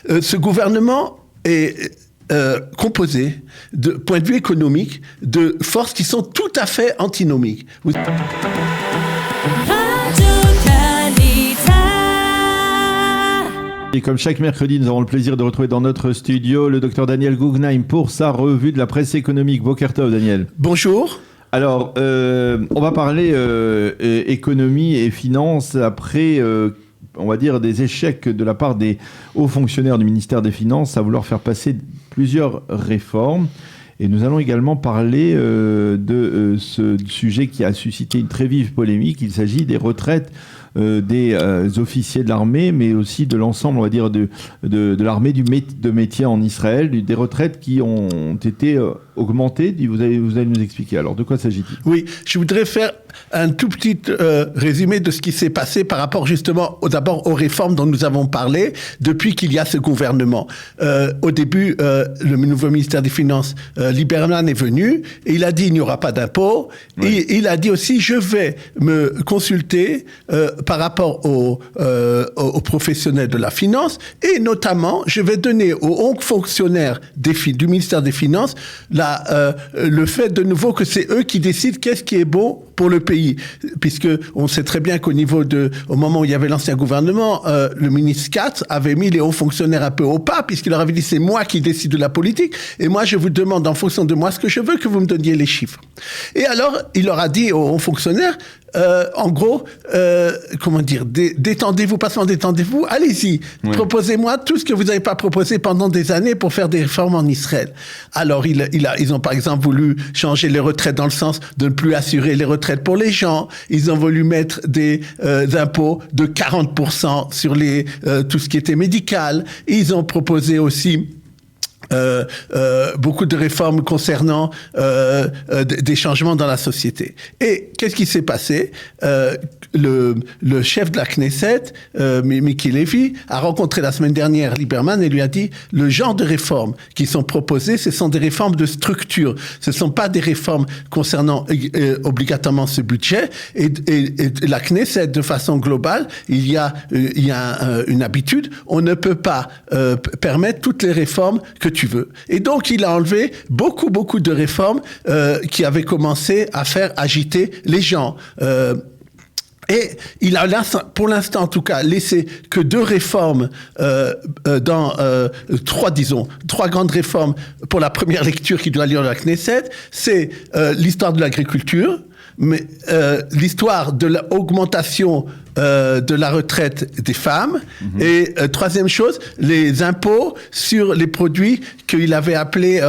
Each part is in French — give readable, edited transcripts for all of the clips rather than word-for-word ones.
Ce gouvernement est composé, de point de vue économique, de forces qui sont tout à fait antinomiques. Et comme chaque mercredi, nous avons le plaisir de retrouver dans notre studio le docteur Daniel Guggenheim pour sa revue de la presse économique. Boker Tov, Daniel. Bonjour. Alors, on va parler économie et finances après, on va dire, des échecs de la part des hauts fonctionnaires du ministère des Finances à vouloir faire passer plusieurs réformes. Et nous allons également parler de ce sujet qui a suscité une très vive polémique. Il s'agit des retraites des officiers de l'armée, mais aussi de l'ensemble, on va dire, de l'armée de métier en Israël, des retraites qui ont été augmentées. Vous allez nous expliquer. Alors, de quoi s'agit-il ? Oui, je voudrais faire un tout petit résumé de ce qui s'est passé par rapport justement d'abord aux réformes dont nous avons parlé depuis qu'il y a ce gouvernement. Au début, le nouveau ministère des Finances, Lieberman, est venu et il a dit il n'y aura pas d'impôt. Oui. Et il a dit aussi je vais me consulter par rapport aux professionnels de la finance et notamment je vais donner aux hauts fonctionnaires du ministère des Finances le fait de nouveau que c'est eux qui décident qu'est-ce qui est bon pour le pays, puisque on sait très bien qu'au moment où il y avait l'ancien gouvernement, le ministre Katz avait mis les hauts fonctionnaires un peu au pas, puisqu'il leur avait dit c'est moi qui décide de la politique, et moi je vous demande en fonction de moi ce que je veux que vous me donniez les chiffres. Et alors il leur a dit aux hauts fonctionnaires, en gros, détendez-vous, pas seulement détendez-vous, allez-y, oui. Proposez-moi tout ce que vous n'avez pas proposé pendant des années pour faire des réformes en Israël. Alors ils ont par exemple voulu changer les retraites dans le sens de ne plus assurer les retraites pour les gens. Ils ont voulu mettre des impôts de 40% sur tout ce qui était médical. Ils ont proposé aussi beaucoup de réformes concernant des changements dans la société. Et qu'est-ce qui s'est passé ? Le chef de la Knesset, Miki Levy, a rencontré la semaine dernière Lieberman et lui a dit le genre de réformes qui sont proposées, ce sont des réformes de structure. Ce ne sont pas des réformes concernant obligatoirement ce budget. Et la Knesset, de façon globale, il y a une habitude. On ne peut pas permettre toutes les réformes que tu veux. Et donc, il a enlevé beaucoup de réformes qui avaient commencé à faire agiter les gens. Et il a, pour l'instant en tout cas, laissé que 2 réformes dans 3 grandes réformes pour la première lecture qui doit lire la Knesset. C'est l'histoire de l'agriculture, mais l'histoire de l'augmentation de la retraite des femmes. Mmh. Et troisième chose, les impôts sur les produits qu'il avait appelés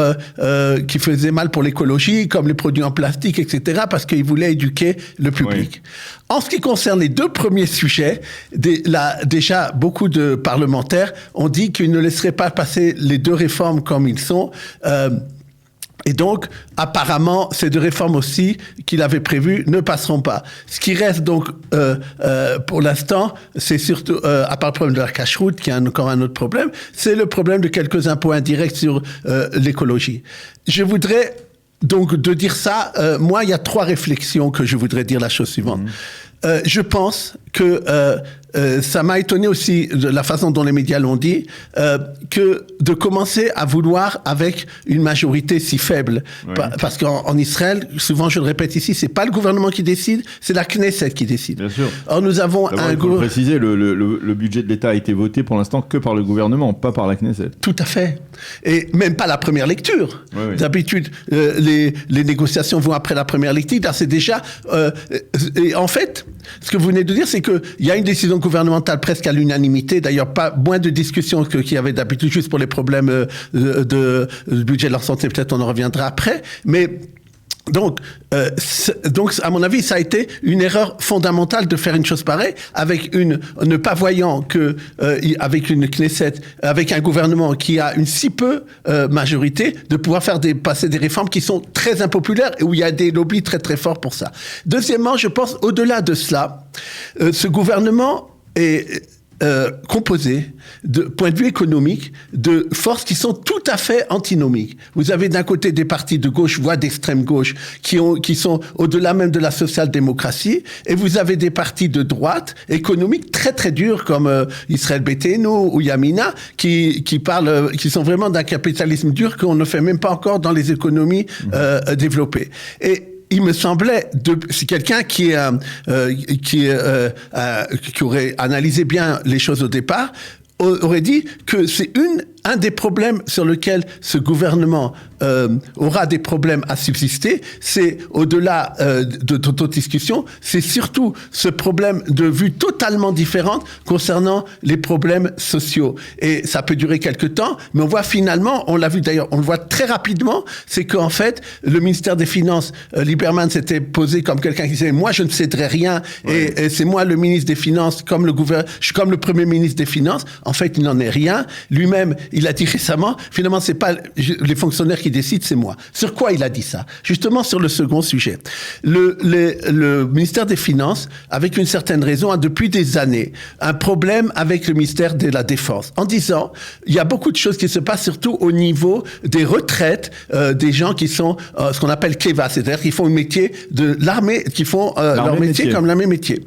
qui faisaient mal pour l'écologie, comme les produits en plastique, etc., parce qu'il voulait éduquer le public. Oui. En ce qui concerne les 2 premiers sujets, déjà beaucoup de parlementaires ont dit qu'ils ne laisseraient pas passer les 2 réformes comme ils sont. Et donc, apparemment, ces 2 réformes aussi qu'il avait prévues ne passeront pas. Ce qui reste donc, pour l'instant, c'est surtout, à part le problème de la cash-route, qui est encore un autre problème, c'est le problème de quelques impôts indirects sur l'écologie. Je voudrais donc de dire ça, moi, il y a 3 réflexions que je voudrais dire la chose suivante. Je pense que ça m'a étonné aussi de la façon dont les médias l'ont dit, que de commencer à vouloir avec une majorité si faible. Oui. Parce qu'en Israël, souvent je le répète ici, c'est pas le gouvernement qui décide, c'est la Knesset qui décide. Bien sûr. Or nous avons il faut préciser, le budget de l'État a été voté pour l'instant que par le gouvernement, pas par la Knesset. Tout à fait. Et même pas la première lecture. Oui. D'habitude, les négociations vont après la première lecture. Là, c'est déjà... et en fait, ce que vous venez de dire, c'est qu'il y a une décision gouvernementale presque à l'unanimité, d'ailleurs pas moins de discussions qu'il y avait d'habitude, juste pour les problèmes de budget de la santé, peut-être on en reviendra après, mais donc, à mon avis, ça a été une erreur fondamentale de faire une chose pareille, ne pas voyant que, avec une Knesset, avec un gouvernement qui a une si peu majorité, de pouvoir passer des réformes qui sont très impopulaires et où il y a des lobbies très très forts pour ça. Deuxièmement, je pense, au-delà de cela, ce gouvernement composé, de point de vue économique, de forces qui sont tout à fait antinomiques. Vous avez d'un côté des partis de gauche, voire d'extrême gauche, qui sont au-delà même de la social-démocratie, et vous avez des partis de droite économiques très très durs comme Israël Beitenu ou Yamina, qui sont vraiment d'un capitalisme dur qu'on ne fait même pas encore dans les économies développées. Et il me semblait, c'est quelqu'un qui aurait analysé bien les choses au départ, aurait dit que c'est un des problèmes sur lesquels ce gouvernement aura des problèmes à subsister, c'est au-delà de toute discussion, c'est surtout ce problème de vue totalement différente concernant les problèmes sociaux. Et ça peut durer quelque temps, mais on voit finalement, on l'a vu d'ailleurs, on le voit très rapidement, c'est qu'en fait, le ministère des Finances, Lieberman s'était posé comme quelqu'un qui disait « moi je ne céderai rien et c'est moi le ministre des Finances, je suis comme le Premier ministre des Finances ». En fait, il n'en est rien. Lui-même, il a dit récemment, finalement, c'est pas les fonctionnaires qui décident, c'est moi. Sur quoi il a dit ça? Justement sur le second sujet. Le ministère des Finances, avec une certaine raison, a depuis des années un problème avec le ministère de la Défense, en disant, il y a beaucoup de choses qui se passent, surtout au niveau des retraites des gens qui sont ce qu'on appelle KEVA, c'est-à-dire qui font un métier de l'armée, qui font leur métier comme l'armée métier.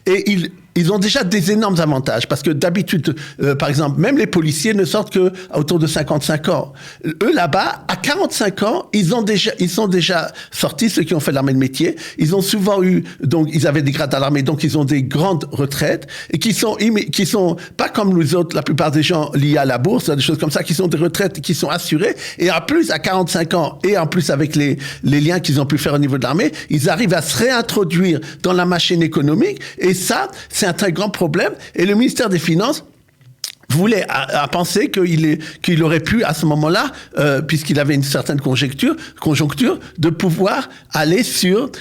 Et ils ont déjà des énormes avantages parce que d'habitude, par exemple, même les policiers ne sortent que autour de 55 ans. Eux là-bas, à 45 ans, ils sont déjà sortis, ceux qui ont fait l'armée de métier. Ils ont souvent donc ils avaient des grades à l'armée, donc ils ont des grandes retraites et qui sont pas comme nous autres, la plupart des gens liés à la bourse, des choses comme ça, qui sont des retraites qui sont assurées. Et en plus, à 45 ans et en plus avec les liens qu'ils ont pu faire au niveau de l'armée, ils arrivent à se réintroduire dans la machine économique. Et ça, c'est un très grand problème. Et le ministère des Finances voulait à penser qu'il aurait pu à ce moment-là, puisqu'il avait une certaine conjoncture, de pouvoir aller sur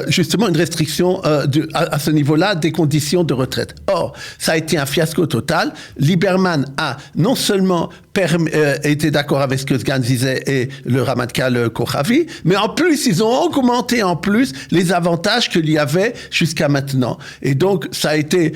justement une restriction à ce niveau-là des conditions de retraite. Or, ça a été un fiasco total. Lieberman a non seulement été d'accord avec ce que Sgan disait et le Ramatkal Kochavi, mais en plus, ils ont augmenté en plus les avantages qu'il y avait jusqu'à maintenant. Et donc, ça a été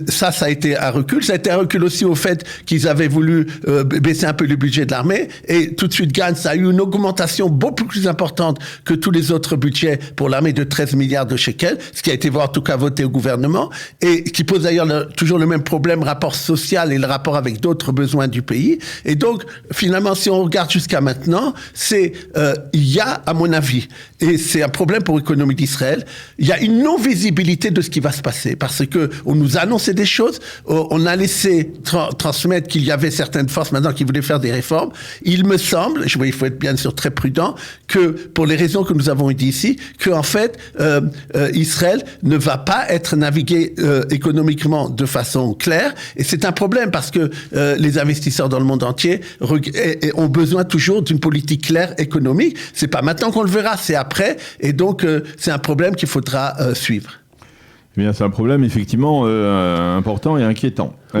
ça a été un recul. Ça a été un recul aussi au fait qu'ils avaient voulu baisser un peu le budget de l'armée. Et tout de suite, Gantz a eu une augmentation beaucoup plus importante que tous les autres budgets pour l'armée de 13 milliards de shekels, ce qui a été en tout cas voté au gouvernement, et qui pose d'ailleurs toujours le même problème, rapport social et le rapport avec d'autres besoins du pays. Et donc, finalement, si on regarde jusqu'à maintenant, il y a, à mon avis, et c'est un problème pour l'économie d'Israël, il y a une non-visibilité de ce qui va se passer, parce que on nous a annoncé des choses, on a laissé transmettre qu'il y avait certaines forces maintenant qui voulaient faire des réformes. Il me semble, il faut être bien sûr très prudent, que pour les raisons que nous avons dit ici, que en fait, Israël ne va pas être navigué économiquement de façon claire, et c'est un problème parce que les investisseurs dans le monde entier ont besoin toujours d'une politique claire économique. C'est pas maintenant qu'on le verra, c'est après, et donc c'est un problème qu'il faudra suivre. Eh bien, c'est un problème effectivement important et inquiétant. Oui.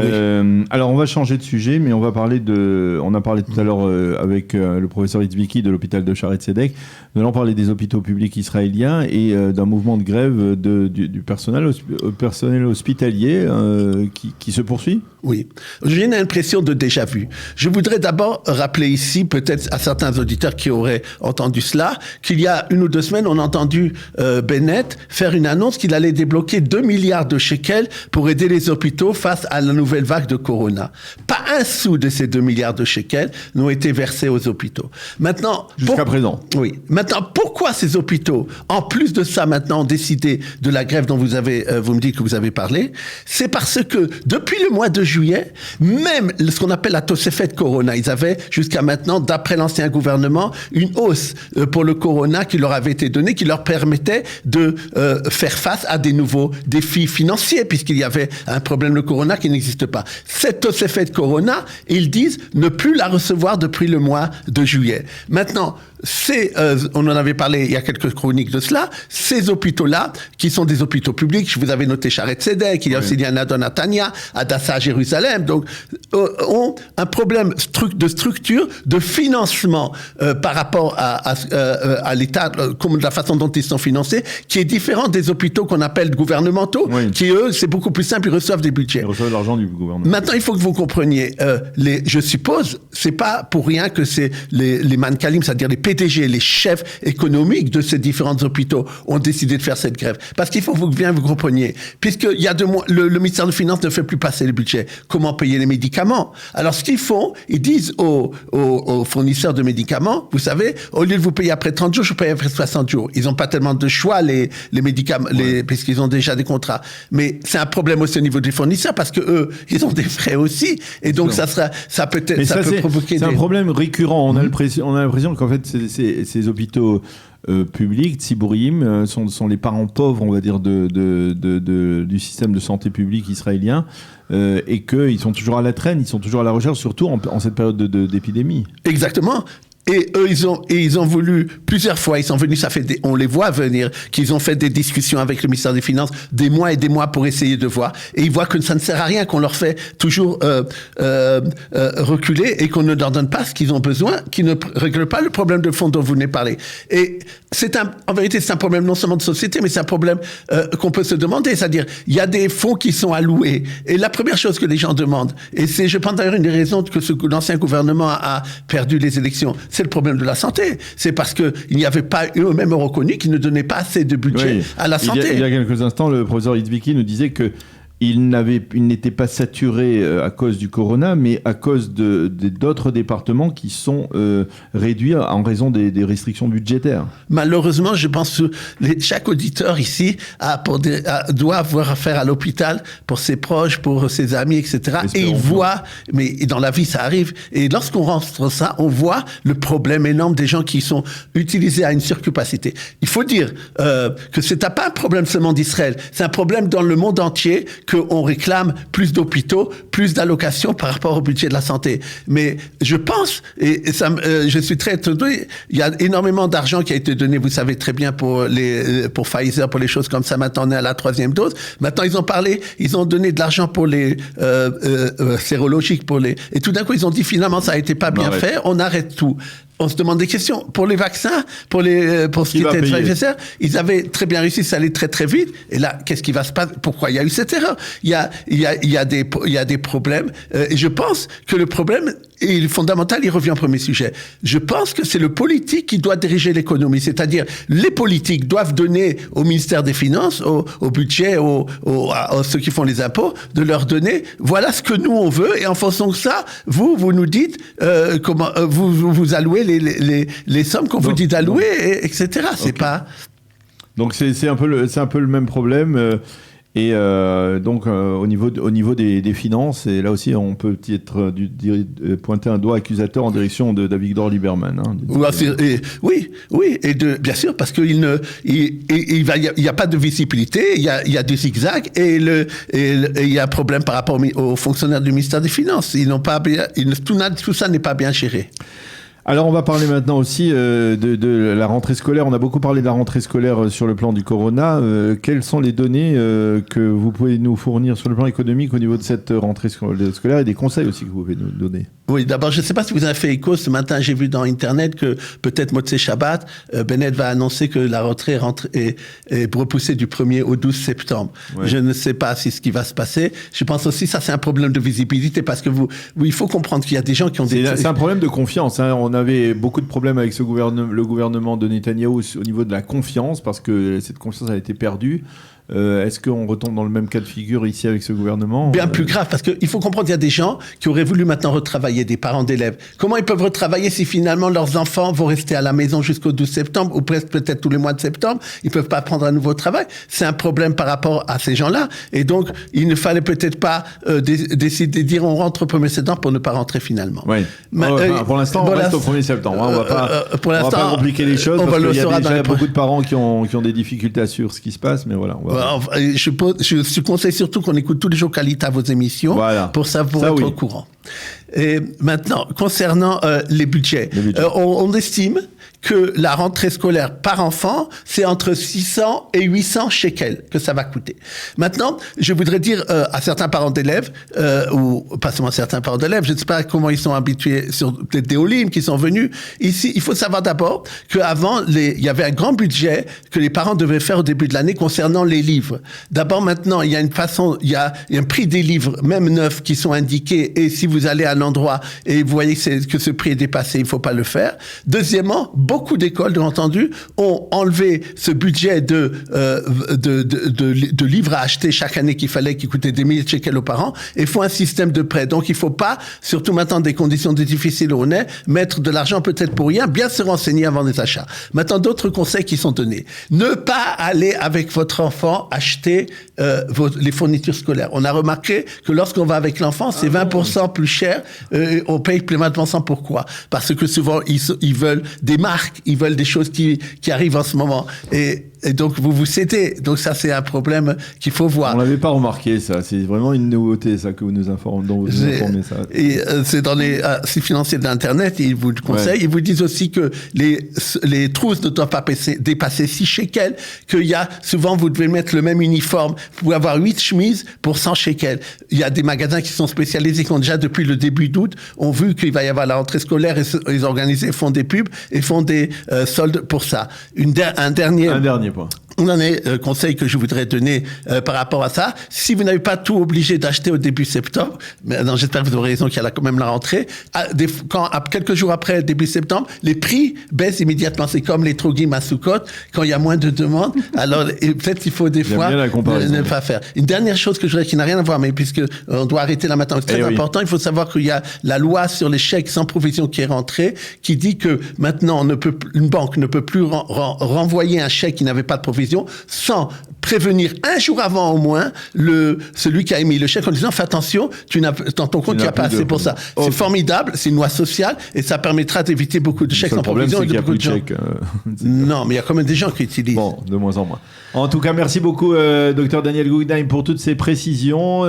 Alors, on va changer de sujet, mais on a parlé tout à l'heure avec le professeur Itzbiki de l'hôpital de Shaare Zedek. Nous allons parler des hôpitaux publics israéliens et d'un mouvement de grève du personnel hospitalier qui se poursuit. Oui, j'ai une impression de déjà-vu. Je voudrais d'abord rappeler ici, peut-être à certains auditeurs qui auraient entendu cela, qu'il y a 1 ou 2 semaines, on a entendu Bennett faire une annonce qu'il allait débloquer 2 milliards de shekels pour aider les hôpitaux face à la nouvelle vague de Corona. Pas un sou de ces 2 milliards de shekels n'ont été versés aux hôpitaux. Maintenant, jusqu'à présent. Oui. Maintenant, pourquoi ces hôpitaux, en plus de ça, maintenant, ont décidé de la grève dont vous me dites que vous avez parlé? C'est parce que depuis le mois de juillet, même ce qu'on appelle la Tosefet Corona, ils avaient jusqu'à maintenant, d'après l'ancien gouvernement, une hausse pour le Corona qui leur avait été donnée, qui leur permettait de faire face à des nouveaux défis financiers, puisqu'il y avait un problème de Corona qui n'existe pas. Cette Tosefet Corona, ils disent ne plus la recevoir depuis le mois de juillet. Maintenant, on en avait parlé il y a quelques chroniques de cela, ces hôpitaux-là, qui sont des hôpitaux publics, je vous avais noté Sharet Tzedek, il y a aussi Lianadon Natania, Hadassah à Jérusalem, donc ont un problème de structure, de financement par rapport à l'État, comme de la façon dont ils sont financés, qui est différent des hôpitaux qu'on appelle gouvernementaux, qui eux, c'est beaucoup plus simple, ils reçoivent des budgets. Ils reçoivent l'argent du gouvernement. Maintenant, il faut que vous compreniez, je suppose, c'est pas pour rien que c'est les mankalim, c'est-à-dire les PDG, les chefs économiques de ces différents hôpitaux ont décidé de faire cette grève. Parce qu'il faut que vous compreniez, puisqu'il y a 2 mois, le ministère des Finances ne fait plus passer les budgets. Comment payer les médicaments? Alors, ce qu'ils font, ils disent aux fournisseurs de médicaments, vous savez, au lieu de vous payer après 30 jours, je vous paye après 60 jours. Ils n'ont pas tellement de choix, les médicaments, puisqu'ils ont déjà des contrats. Mais c'est un problème aussi au niveau des fournisseurs, parce que eux, ils ont des frais aussi. Et donc, ça peut provoquer C'est un problème récurrent. On a l'impression qu'en fait, ces hôpitaux publics, Tzibourim, sont les parents pauvres, on va dire, du système de santé publique israélien, et qu'ils sont toujours à la traîne, ils sont toujours à la recherche, surtout en cette période d'épidémie. Exactement. Et eux, ils ont voulu plusieurs fois, ils sont venus, on les voit venir, qu'ils ont fait des discussions avec le ministère des Finances des mois et des mois pour essayer de voir. Et ils voient que ça ne sert à rien, qu'on leur fait toujours reculer et qu'on ne leur donne pas ce qu'ils ont besoin, qu'ils ne règlent pas le problème de fond dont vous venez parler. Et en vérité, c'est un problème non seulement de société, mais c'est un problème qu'on peut se demander. C'est-à-dire, il y a des fonds qui sont alloués. Et la première chose que les gens demandent, et c'est, je pense d'ailleurs, une des raisons que l'ancien gouvernement a perdu les élections, c'est le problème de la santé. C'est parce qu'ils n'y avaient pas eux-mêmes reconnu qu'ils ne donnaient pas assez de budget à la santé. Il y a quelques instants, le professeur Itzviki nous disait que il n'était pas saturé à cause du corona, mais à cause d'autres départements qui sont réduits en raison des restrictions budgétaires. Malheureusement, je pense que chaque auditeur ici doit avoir affaire à l'hôpital pour ses proches, pour ses amis, etc. Et il voit, mais dans la vie, ça arrive. Et lorsqu'on rentre ça, on voit le problème énorme des gens qui sont utilisés à une surcapacité. Il faut dire que c'est pas un problème seulement d'Israël, c'est un problème dans le monde entier qu'on réclame plus d'hôpitaux, plus d'allocations par rapport au budget de la santé. Mais je pense, je suis très étonné, il y a énormément d'argent qui a été donné, vous savez très bien, pour Pfizer, pour les choses comme ça. Maintenant, on est à la 3e dose. Maintenant, ils ont donné de l'argent pour les sérologiques, et tout d'un coup, ils ont dit finalement, ça a été pas bien fait, on arrête tout. On se demande des questions. Pour les vaccins, pour ce qui était Pfizer, ils avaient très bien réussi, ça allait très très vite. Et là, qu'est-ce qui va se passer? Pourquoi il y a eu cette erreur? Il y a des problèmes. Et je pense que le problème est fondamental, il revient au premier sujet. Je pense que c'est le politique qui doit diriger l'économie. C'est-à-dire, les politiques doivent donner au ministère des Finances, au budget, à ceux qui font les impôts, de leur donner, voilà ce que nous on veut. Et en fonction de ça, vous nous dites comment vous allouez les sommes qu'on vous dit d'allouer, etc. C'est pas. Donc c'est un peu le même problème. Et donc au niveau des finances, et là aussi on peut peut-être pointer un doigt accusateur en direction d'Avigdor Lieberman. Oui, et bien sûr, parce qu'il y a pas de visibilité, il y a du zigzag, et il y a un problème par rapport aux fonctionnaires du ministère des Finances. Tout ça n'est pas bien géré. Alors on va parler maintenant aussi de la rentrée scolaire. On a beaucoup parlé de la rentrée scolaire sur le plan du corona. Quelles sont les données que vous pouvez nous fournir sur le plan économique au niveau de cette rentrée scolaire et des conseils aussi que vous pouvez nous donner? Oui, d'abord, je ne sais pas si vous avez fait écho. Ce matin, j'ai vu dans Internet que peut-être Motzei Shabbat, Bennett va annoncer que la rentrée est repoussée du 1er au 12 septembre. Ouais. Je ne sais pas si ce qui va se passer. Je pense aussi ça, c'est un problème de visibilité parce que il faut comprendre qu'il y a des gens qui ont C'est un problème de confiance. Hein. On avait beaucoup de problèmes avec le gouvernement de Netanyahou au niveau de la confiance parce que cette confiance a été perdue. Est-ce qu'on retombe dans le même cas de figure ici avec ce gouvernement? Bien plus grave, parce qu'il faut comprendre qu'il y a des gens qui auraient voulu maintenant retravailler, des parents d'élèves. Comment ils peuvent retravailler si finalement leurs enfants vont rester à la maison jusqu'au 12 septembre ou presque peut-être tous les mois de septembre? Ils peuvent pas prendre un nouveau travail. C'est un problème par rapport à ces gens-là. Et donc, il ne fallait peut-être pas décider de dire on rentre au 1er septembre pour ne pas rentrer finalement. Oui. Pour l'instant, on reste au 1er septembre. On va pas compliquer les choses parce qu'il y a déjà beaucoup de parents qui ont des difficultés sur ce qui se passe, mais voilà. Je conseille surtout qu'on écoute tous les jours Kalita vos émissions pour être au courant. Et maintenant, concernant les budgets, on estime que la rentrée scolaire par enfant, c'est entre 600 et 800 shekels que ça va coûter. Maintenant, je voudrais dire à certains parents d'élèves, ou pas seulement certains parents d'élèves, je ne sais pas comment ils sont habitués sur peut-être des Olim qui sont venus. Ici, il faut savoir d'abord qu'avant, il y avait un grand budget que les parents devaient faire au début de l'année concernant les livres. D'abord, maintenant, il y a une façon, il y a un prix des livres, même neufs, qui sont indiqués, et si vous allez à un endroit et vous voyez que ce prix est dépassé, il ne faut pas le faire. Deuxièmement, beaucoup d'écoles, bien entendu, ont enlevé ce budget de livres à acheter chaque année qui coûtait des milliers de shekels aux parents, et font un système de prêt. Donc, il ne faut pas, surtout maintenant des conditions difficiles où on est, mettre de l'argent peut-être pour rien, bien se renseigner avant les achats. Maintenant, d'autres conseils qui sont donnés. Ne pas aller avec votre enfant acheter les fournitures scolaires. On a remarqué que lorsqu'on va avec l'enfant, c'est 20% plus cher. On paye plus maintenant. Pourquoi? Parce que souvent, ils veulent des marques, ils veulent des choses qui arrivent en ce moment. Et donc, vous vous cédez. Donc, ça, c'est un problème qu'il faut voir. On l'avait pas remarqué, ça. C'est vraiment une nouveauté, ça, que vous nous informez. Dont vous nous informez, ça. Et c'est dans les sites financiers d'Internet, ils vous le conseillent. Ils vous disent aussi que les trousses ne doivent pas dépasser 6 shekels, qu'il y a, souvent, vous devez mettre le même uniforme. Vous pouvez avoir 8 chemises pour 100 shekels. Il y a des magasins qui sont spécialisés, qui ont déjà, depuis le début d'août, ont vu qu'il va y avoir la rentrée scolaire, et ils organisent, font des pubs et font des soldes pour ça. Un dernier point. On en est conseil que je voudrais donner par rapport à ça. Si vous n'avez pas tout obligé d'acheter au début septembre, mais non, j'espère que vous aurez raison qu'il y a quand même la rentrée. Quelques jours après début septembre, les prix baissent immédiatement. C'est comme les trogim à Sukkot, quand il y a moins de demandes. Alors peut-être qu'il faut des fois ne pas faire. Une dernière chose que je voudrais, qui n'a rien à voir, mais puisque on doit arrêter là maintenant, c'est très important. Il faut savoir qu'il y a la loi sur les chèques sans provision qui est rentrée, qui dit que maintenant une banque ne peut plus renvoyer un chèque qui n'avait pas de provision sans prévenir un jour avant au moins celui qui a émis le chèque en disant fais attention, dans ton compte il n'y a pas assez pour ça. C'est formidable, c'est une loi sociale et ça permettra d'éviter beaucoup de chèques sans provision et de beaucoup de gens. Non, mais il y a quand même des gens qui utilisent. Bon, de moins en moins. En tout cas, merci beaucoup, Dr Daniel Guggenheim, pour toutes ces précisions.